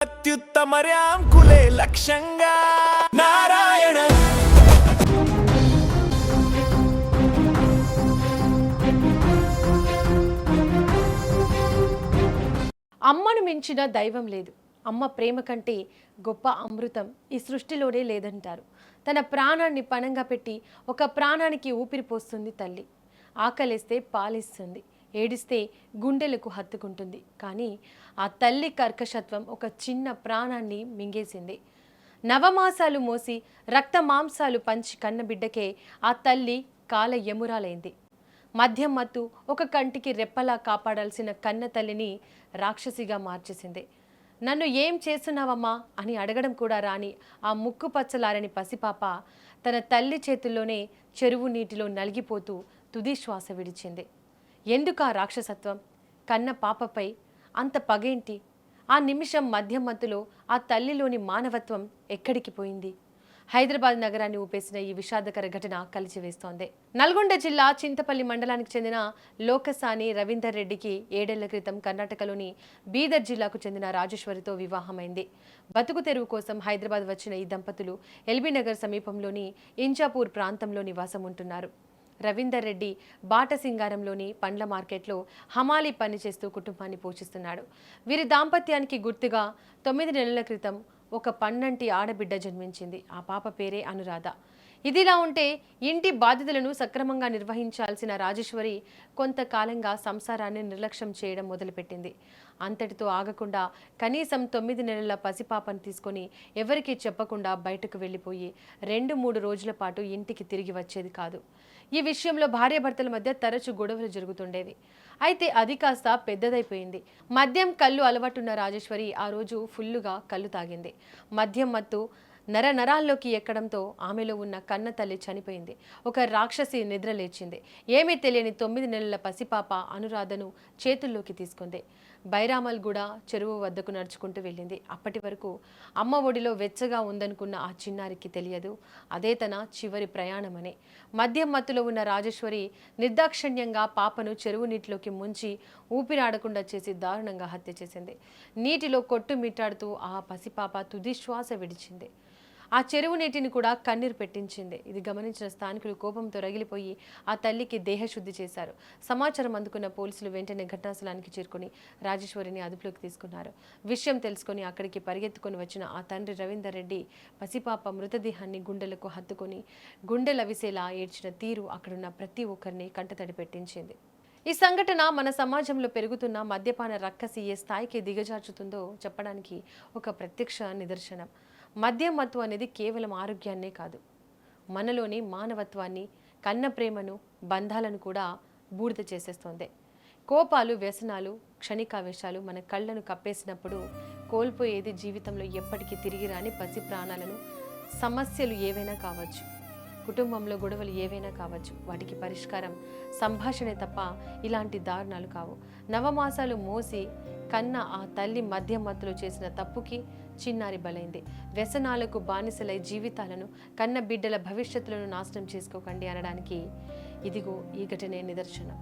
అత్యుత్తమర్యాంకులే లక్ష్యంగా నారాయణ. అమ్మను మించిన దైవం లేదు. అమ్మ ప్రేమ కంటే గొప్ప అమృతం ఈ సృష్టిలోనే లేదంటారు. తన ప్రాణాన్ని పణంగా పెట్టి ఒక ప్రాణానికి ఊపిరి పోస్తుంది తల్లి. ఆకలిస్తే పాలిస్తుంది, ఏడిస్తే గుండెలకు హత్తుకుంటుంది. కానీ ఆ తల్లి కర్కశత్వం ఒక చిన్న ప్రాణాన్ని మింగేసింది. నవమాసాలు మోసి రక్త మాంసాలు పంచి కన్నబిడ్డకే ఆ తల్లి కాల యమురాలైంది. మద్యం మత్తు ఒక కంటికి రెప్పలా కాపాడాల్సిన కన్న తల్లిని రాక్షసిగా మార్చేసింది. నన్ను ఏం చేస్తున్నావమ్మా అని అడగడం కూడా రాని ఆ ముక్కు పచ్చలారని పసిపాప తన తల్లి చేతుల్లోనే చెరువు నీటిలో నలిగిపోతూ తుది శ్వాస విడిచింది. ఎందుకు ఆ రాక్షసత్వం? కన్న పాపపై అంత పగేంటి? ఆ నిమిషం మద్యం మత్తులో ఆ తల్లిలోని మానవత్వం ఎక్కడికి పోయింది? హైదరాబాద్ నగరాన్ని ఊపేసిన ఈ విషాదకర ఘటన కలిచివేస్తోంది. నల్గొండ జిల్లా చింతపల్లి మండలానికి చెందిన లోకసాని రవీందర్ రెడ్డికి 7 ఏళ్ల క్రితం కర్ణాటకలోని బీదర్ జిల్లాకు చెందిన రాజేశ్వరితో వివాహమైంది. బతుకు తెరువు కోసం హైదరాబాద్ వచ్చిన ఈ దంపతులు ఎల్బీ నగర్ సమీపంలోని ఇంజాపూర్ ప్రాంతంలో నివాసం ఉంటున్నారు. రవీందర్ రెడ్డి బాటసింగారంలోని పండ్ల మార్కెట్లో హమాలీ పనిచేస్తూ కుటుంబాన్ని పోషిస్తున్నాడు. వీరి దాంపత్యానికి గుర్తుగా 9 నెలల క్రితం ఒక పన్నంటి ఆడబిడ్డ జన్మించింది. ఆ పాప పేరే అనురాధ. ఇదిలా ఉంటే ఇంటి బాధ్యతలను సక్రమంగా నిర్వహించాల్సిన రాజేశ్వరి కొంతకాలంగా సంసారాన్ని నిర్లక్ష్యం చేయడం మొదలుపెట్టింది. అంతటితో ఆగకుండా కనీసం 9 నెలల పసిపాపను తీసుకొని ఎవరికీ చెప్పకుండా బయటకు వెళ్ళిపోయి 2-3 రోజుల పాటు ఇంటికి తిరిగి వచ్చేది కాదు. ఈ విషయంలో భార్యాభర్తల మధ్య తరచు గొడవలు జరుగుతుండేవి. అయితే అది కాస్త పెద్దదైపోయింది. మద్యం కళ్ళు అలవాటున్న రాజేశ్వరి ఆ రోజు ఫుల్లుగా కళ్ళు తాగింది. మద్యం మత్తు నరాల్లోకి ఎక్కడంతో ఆమెలో ఉన్న కన్న తల్లి చనిపోయింది. ఒక రాక్షసి నిద్ర లేచింది. ఏమీ తెలియని 9 నెలల పసిపాప అనురాధను చేతుల్లోకి తీసుకుంది. బైరామల్గూడ చెరువు వద్దకు నడుచుకుంటూ వెళ్ళింది. అప్పటి వరకు అమ్మ ఒడిలో వెచ్చగా ఉందనుకున్న ఆ చిన్నారికి తెలియదు అదే తన చివరి ప్రయాణమని. మద్యం మత్తులో ఉన్న రాజేశ్వరి నిర్దాక్షిణ్యంగా పాపను చెరువు నీటిలోకి ముంచి ఊపిరాడకుండా చేసి దారుణంగా హత్య చేసింది. నీటిలో కొట్టుమిట్టాడుతూ ఆ పసిపాప తుది శ్వాస విడిచింది. ఆ చెరువు నీటిని కూడా కన్నీరు పెట్టించింది. ఇది గమనించిన స్థానికులు కోపంతో రగిలిపోయి ఆ తల్లికి దేహశుద్ధి చేశారు. సమాచారం అందుకున్న పోలీసులు వెంటనే ఘటనాస్థలానికి చేరుకుని రాజేశ్వరిని అదుపులోకి తీసుకున్నారు. విషయం తెలుసుకుని అక్కడికి పరిగెత్తుకొని వచ్చిన ఆ తండ్రి రవీందర్ రెడ్డి పసిపాప మృతదేహాన్ని గుండెలకు హత్తుకొని గుండెలవిసేలా ఏడ్చిన తీరు అక్కడున్న ప్రతి ఒక్కరిని కంటతడి పెట్టించింది. ఈ సంఘటన మన సమాజంలో పెరుగుతున్న మద్యపాన రక్కసి ఏ స్థాయికి దిగజార్చుతుందో చెప్పడానికి ఒక ప్రత్యక్ష నిదర్శనం. మద్యం మత్తు అనేది కేవలం ఆరోగ్యాన్నే కాదు, మనలోని మానవత్వాన్ని, కన్న ప్రేమను, బంధాలను కూడా బూడిద చేసేస్తోంది. కోపాలు, వ్యసనాలు, క్షణికావేశాలు మన కళ్ళను కప్పేసినప్పుడు కోల్పోయేది జీవితంలో ఎప్పటికీ తిరిగి రాని పసి ప్రాణాలను. సమస్యలు ఏవైనా కావచ్చు, కుటుంబంలో గొడవలు ఏవైనా కావచ్చు, వాటికి పరిష్కారం సంభాషణే తప్ప ఇలాంటి దారుణాలు కావు. నవమాసాలు మోసి కన్న ఆ తల్లి మద్యం మత్తులో చేసిన తప్పుకి చిన్నారి బలైంది. వ్యసనాలకు బానిసలై జీవితాలను, కన్న బిడ్డల భవిష్యత్తులను నాశనం చేసుకోకండి అనడానికి ఇదిగో ఈ ఘటనే నిదర్శనం.